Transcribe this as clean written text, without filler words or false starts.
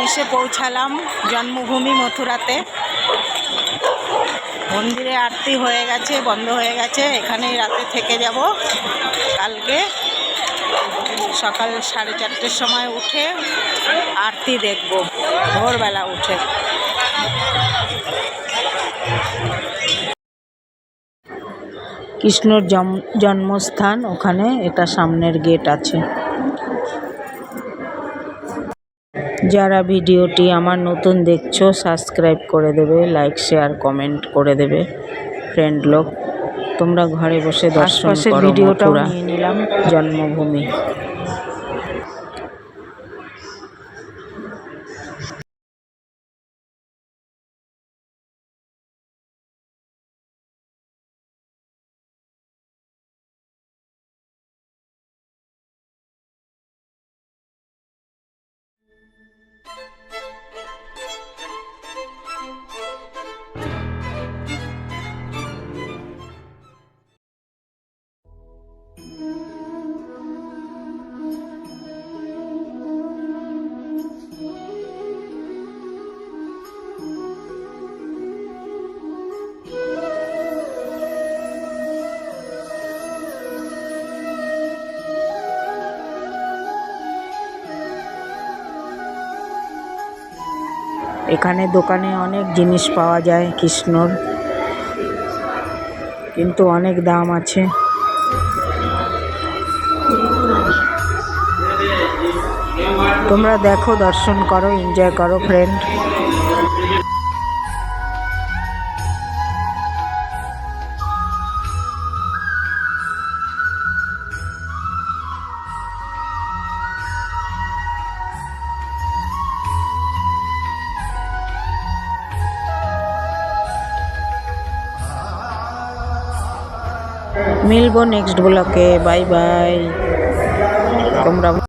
এসে পৌঁছালাম জন্মভূমি মথুরাতে। মন্দিরে আরতি হয়ে গেছে, বন্ধ হয়ে গেছে, এখানেই রাতে থেকে যাব। কালকে সকাল 4:30টার সময় উঠে আরতি দেখব, ভোরবেলা উঠে। কৃষ্ণর জন্মস্থান ওখানে, এটা সামনের গেট আছে। যারা ভিডিওটি আমার নতুন দেখছো সাবস্ক্রাইব করে দেবে, লাইক শেয়ার কমেন্ট করে দেবে। ফ্রেন্ড লোক, তোমরা ঘরে বসে দর্শন করো ভিডিওটাও নিয়ে নিলাম জন্মভূমি। এখানে দোকানে অনেক জিনিস পাওয়া যায় কৃষ্ণর, কিন্তু অনেক দাম আছে। তোমরা দেখো, দর্শন করো, এনজয় করো ফ্রেন্ড। মিলবো নেক্সট ব্লকে। Bye bye. তোমরা